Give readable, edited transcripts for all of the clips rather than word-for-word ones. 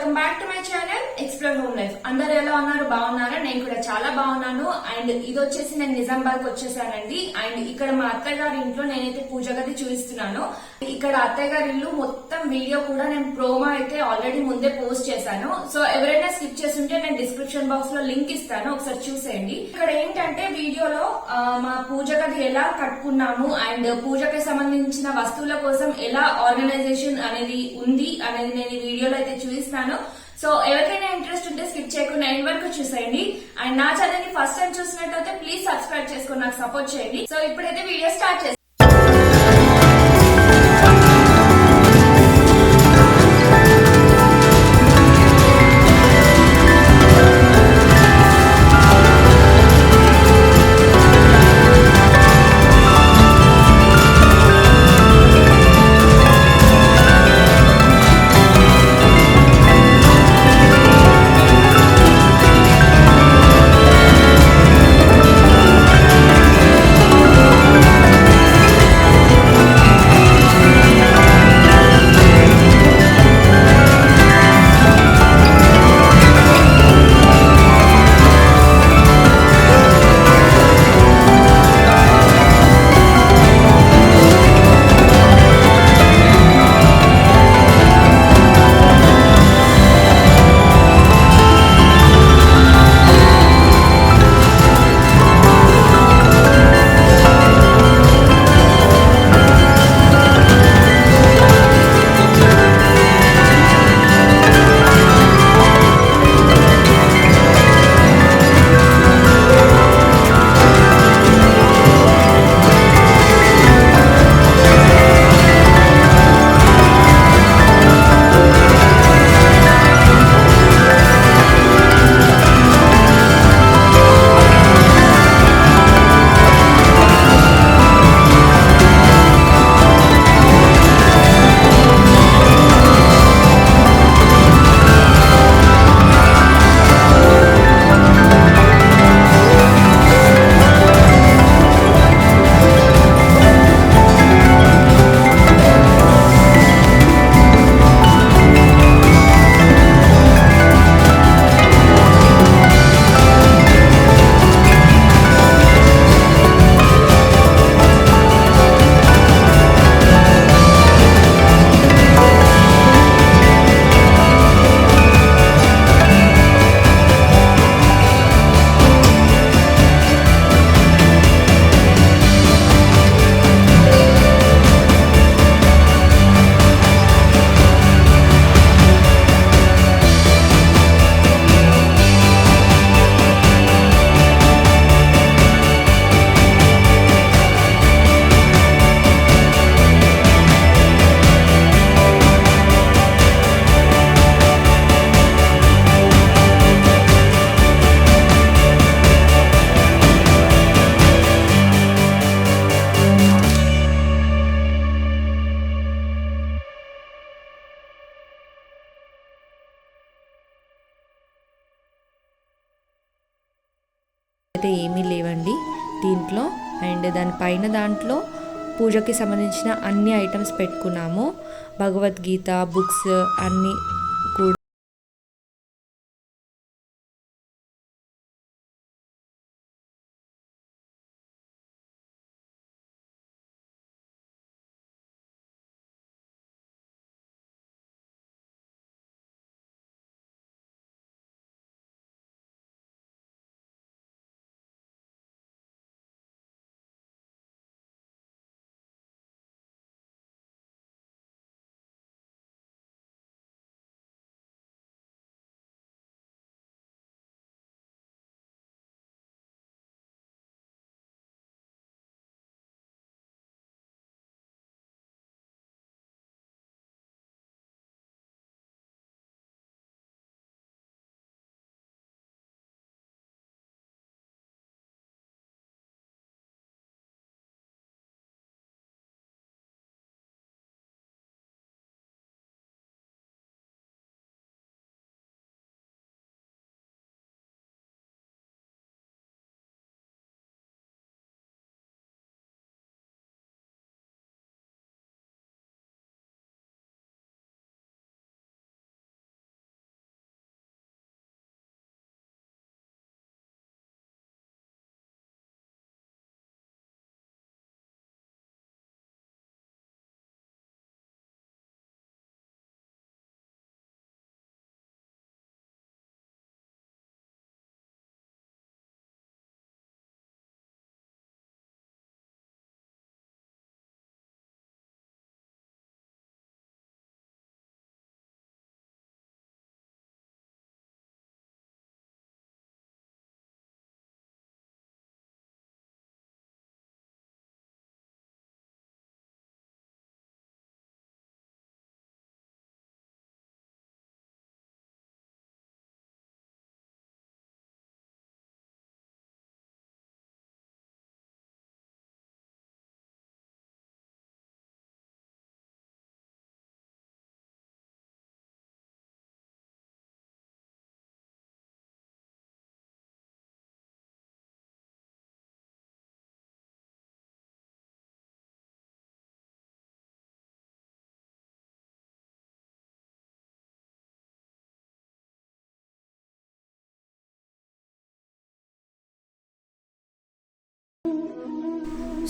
Welcome back to my channel explore home life. అందరు ఎలా ఉన్నారు? బాగున్నారా? నేను కూడా చాలా బాగున్నాను. అండ్ ఇది వచ్చేసి నేను నిజామాబాద్ కి వచ్చేసానండి. అండ్ ఇక్కడ మా అత్తయ్య గారి ఇంట్లో నేనైతే పూజ గది చూపిస్తున్నాను. ఇక్కడ అత్తయ్య గారి ఇల్లు మొత్తం వీడియో కూడా నేను ప్రోమో అయితే ఆల్రెడీ ముందే పోస్ట్ చేశాను. సో ఎవరైనా స్కిప్ చేస్తుంటే నేను డిస్క్రిప్షన్ బాక్స్ లో లింక్ ఇస్తాను, ఒకసారి చూసేయండి. ఇక్కడ ఏంటంటే వీడియోలో మా పూజ గది ఎలా కట్టుకున్నాము అండ్ పూజకి సంబంధించిన వస్తువుల కోసం ఎలా ఆర్గనైజేషన్ అనేది ఉంది అనేది నేను ఈ వీడియోలో అయితే చూపిస్తాను. సో ఎవరికైనా ఇంట్రెస్ట్ ఉంటే స్కిప్ చేయకుండా ఎండ్ వరకు చూసేయండి. అండ్ నా ఛానల్ ని ఫస్ట్ టైం చూసినట్లయితే ప్లీజ్ సబ్స్క్రైబ్ చేసుకుని నాకు సపోర్ట్ చేయండి. సో ఇప్పుడైతే వీడియో స్టార్ట్ చేస్తాను. అయితే ఏమీ లేవండి దీంట్లో. అండ్ దాంట్లో పూజకి సంబంధించిన అన్ని ఐటమ్స్ పెట్టుకున్నాము. భగవద్గీత బుక్స్ అన్నీ కూడా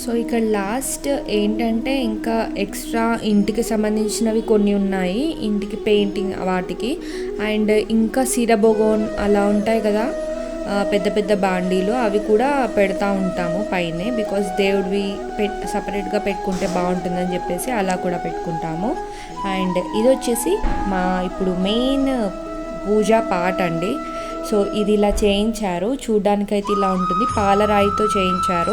సో ఇక్కడ లాస్ట్ ఏంటంటే ఇంకా ఎక్స్ట్రా ఇంటికి సంబంధించినవి కొన్ని ఉన్నాయి, ఇంటికి పెయింటింగ్ వాటికి. అండ్ ఇంకా సీరబోగోన్ అలా ఉంటాయి కదా పెద్ద పెద్ద బాండీలు, అవి కూడా పెడతా ఉంటాము పైనే, బికాజ్ దేవుడివి సపరేట్గా పెట్టుకుంటే బాగుంటుందని చెప్పేసి అలా కూడా పెట్టుకుంటాము. అండ్ ఇది వచ్చేసి మా ఇప్పుడు మెయిన్ పూజా పార్ట్ అండి. సో ఇది ఇలా చేయించారు, చూడ్డానికైతే ఇలా ఉంటుంది, పాలరాయితో చేయించారు.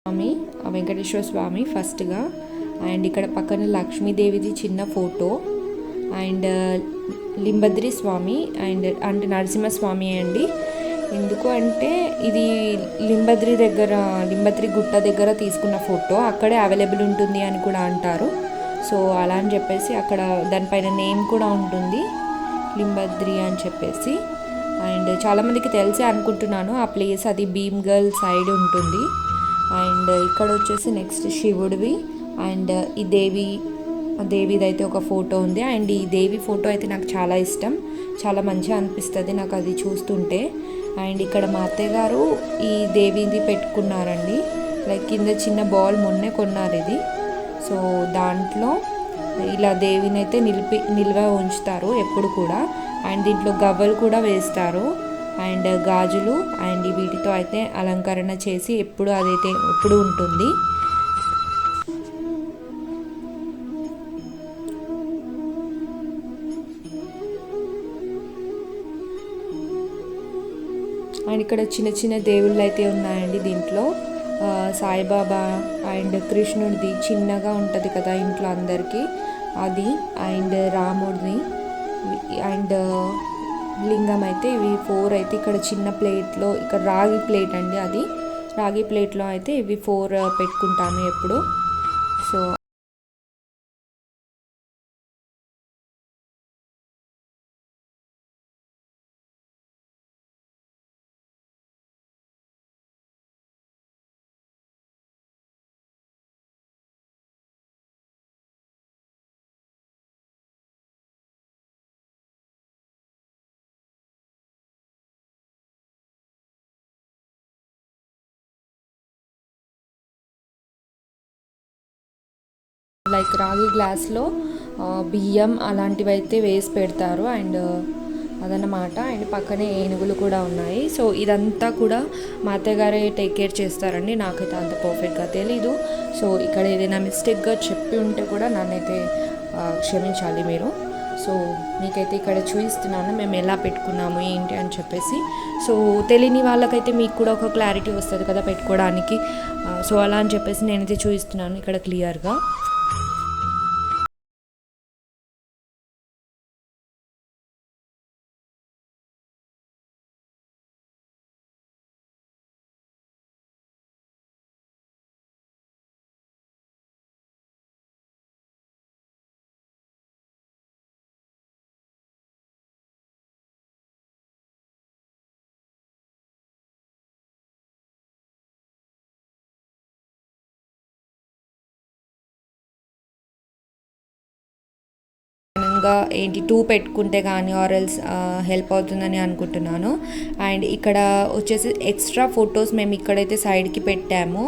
స్వామి వెంకటేశ్వర స్వామి ఫస్ట్గా, అండ్ ఇక్కడ పక్కన లక్ష్మీదేవిది చిన్న ఫోటో, అండ్ లింబద్రి స్వామి అండ్ అంటే నరసింహస్వామి అండి. ఎందుకు అంటే ఇది లింబద్రి గుట్ట దగ్గర తీసుకున్న ఫోటో, అక్కడే అవైలబుల్ ఉంటుంది అని కూడా అంటారు. సో అలా అని చెప్పేసి అక్కడ దానిపైన నేమ్ కూడా ఉంటుంది లింబద్రి అని చెప్పేసి. అండ్ చాలామందికి తెలిసే అనుకుంటున్నాను ఆ ప్లేస్, అది భీమ్గల్ సైడ్ ఉంటుంది. అండ్ ఇక్కడ వచ్చేసి నెక్స్ట్ శివుడివి అండ్ ఈ దేవిది అయితే ఒక ఫోటో ఉంది. అండ్ ఈ దేవి ఫోటో అయితే నాకు చాలా ఇష్టం, చాలా మంచిగా అనిపిస్తుంది నాకు అది చూస్తుంటే. అండ్ ఇక్కడ మా అత్తయ్య గారు ఈ దేవిది పెట్టుకున్నారండి, లైక్ కింద చిన్న బాల్ మొన్నే కొన్నారు ఇది. సో దాంట్లో ఇలా దేవిని అయితే నిల్వ ఉంచుతారు ఎప్పుడు కూడా. అండ్ దీంట్లో గవ్వలు కూడా వేస్తారు అండ్ గాజులు, అండ్ వీటితో అయితే అలంకరణ చేసి ఎప్పుడు ఉంటుంది. అండ్ ఇక్కడ చిన్న చిన్న దేవుళ్ళు అయితే ఉన్నాయండి దీంట్లో. సాయిబాబా అండ్ కృష్ణుడిది చిన్నగా ఉంటుంది కదా ఇంట్లో అందరికీ, అది అండ్ రాముడిది అండ్ లింగం అయితే ఇవి 4 అయితే ఇక్కడ చిన్న ప్లేట్లో, ఇక్కడ రాగి ప్లేట్ అండి, అది రాగి ప్లేట్లో అయితే ఇవి 4 పెట్టుకుంటాము ఎప్పుడు. సో లైక్ రాగి గ్లాస్లో బియ్యం అలాంటివి అయితే వేసి పెడతారు అండ్ అదన్నమాట. అండ్ పక్కనే ఏనుగులు కూడా ఉన్నాయి. సో ఇదంతా కూడా మా అత్తగారే టేక్ కేర్ చేస్తారండి, నాకైతే అంత పర్ఫెక్ట్గా తెలీదు. సో ఇక్కడ ఏదైనా మిస్టేక్గా చెప్పి ఉంటే కూడా నన్నైతే క్షమించాలి మీరు. సో మీకైతే ఇక్కడ చూపిస్తున్నాను మేము ఎలా పెట్టుకున్నాము ఏంటి అని చెప్పేసి. సో తెలియని వాళ్ళకైతే మీకు కూడా ఒక క్లారిటీ వస్తుంది కదా పెట్టుకోవడానికి. సో అలా అని చెప్పేసి నేనైతే చూపిస్తున్నాను ఇక్కడ క్లియర్గా. ఏంటి 2 పెట్టుకుంటే కానీ ఆర్ఎల్స్ హెల్ప్ అవుతుందని అనుకుంటున్నాను. అండ్ ఇక్కడ వచ్చేసి ఎక్స్ట్రా ఫొటోస్ మేము ఇక్కడైతే సైడ్కి పెట్టాము.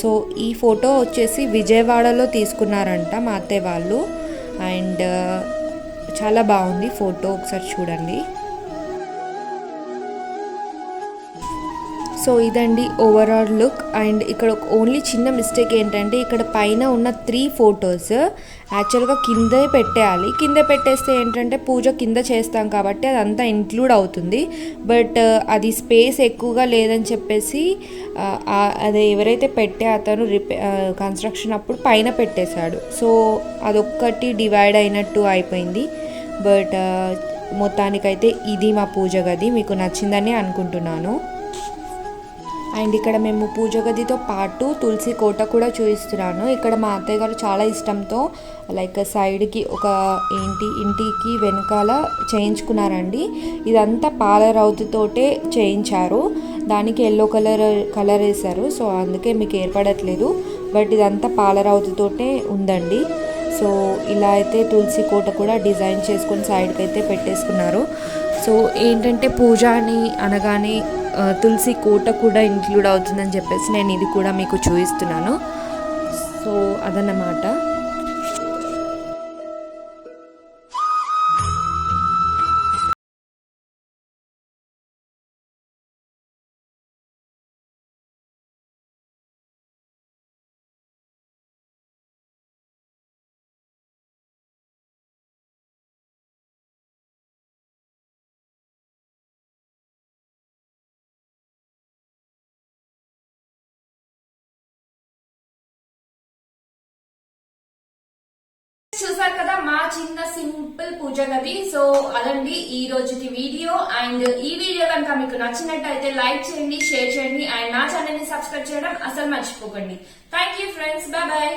సో ఈ ఫోటో వచ్చేసి విజయవాడలో తీసుకున్నారంట మా అత్తయ్య వాళ్ళు. అండ్ చాలా బాగుంది ఫోటో, ఒకసారి చూడండి. సో ఇదండి ఓవరాల్ లుక్. అండ్ ఇక్కడ ఓన్లీ చిన్న మిస్టేక్ ఏంటంటే ఇక్కడ పైన ఉన్న 3 ఫొటోస్ యాక్చువల్గా కిందే పెట్టేయాలి. కింద పెట్టేస్తే ఏంటంటే పూజ కింద చేస్తాం కాబట్టి అదంతా ఇంక్లూడ్ అవుతుంది. బట్ అది స్పేస్ ఎక్కువగా లేదని చెప్పేసి అదే ఎవరైతే పెట్టే అతను కన్స్ట్రక్షన్ అప్పుడు పైన పెట్టేశాడు. సో అదొక్కటి డివైడ్ అయినట్టు అయిపోయింది. బట్ మొత్తానికైతే ఇది మా పూజ గది. మీకు నచ్చిందని అనుకుంటున్నాను. అండ్ ఇక్కడ మేము పూజ గదితో పాటు తులసి కోట కూడా చూపిస్తున్నాను. ఇక్కడ మా అత్తయ్య గారు చాలా ఇష్టంతో లైక్ సైడ్కి ఒక ఇంటికి వెనకాల చేయించుకున్నారండి. ఇదంతా పాలరావుతోటే చేయించారు. దానికి ఎల్లో కలర్ వేశారు. సో అందుకే మీకు ఏర్పడట్లేదు. బట్ ఇదంతా పాలరావుతోటే ఉందండి. సో ఇలా అయితే తులసి కోట కూడా డిజైన్ చేసుకొని సైడ్కి అయితే పెట్టేసుకున్నారు. సో ఏంటంటే పూజ అని అనగానే తులసి కోట కూడా ఇంక్లూడ్ అవుతుందని చెప్పేసి నేను ఇది కూడా మీకు చూపిస్తున్నాను. సో అదన్నమాట. చూసారు కదా మా చిన్న సింపుల్ పూజ గది. సో అదండి ఈ రోజుకి వీడియో. అండ్ ఈ వీడియో కనుక మీకు నచ్చినట్టయితే లైక్ చేయండి, షేర్ చేయండి అండ్ నా ఛానల్ ని సబ్స్క్రైబ్ చేయడం అసలు మర్చిపోకండి. Thank you friends, bye bye.